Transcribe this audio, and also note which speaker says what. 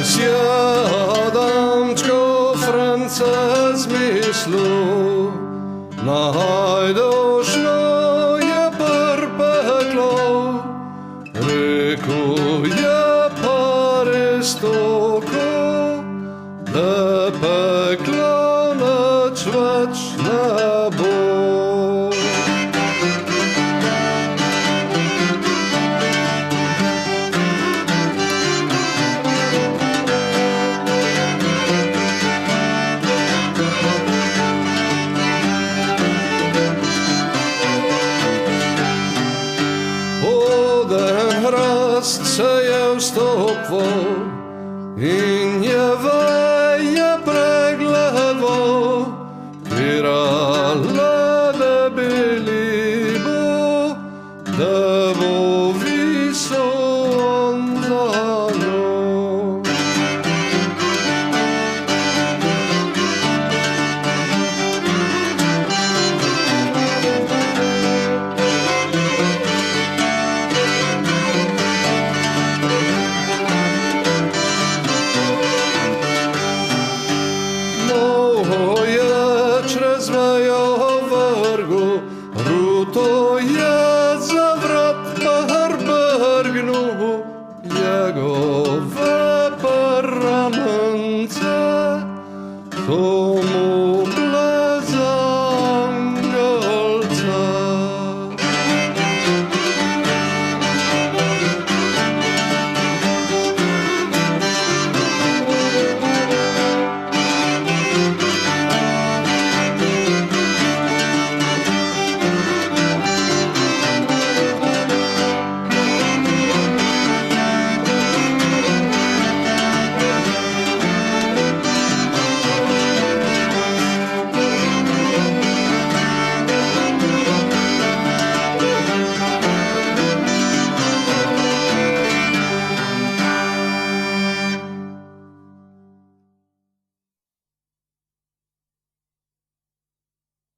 Speaker 1: Adamčko France zmislil, najdošno je prpeklo, reku je pa res toko, da peklo nič več ne bo. Hrast se je vstopval in je veje pregledal, pirala debeli bo, da bo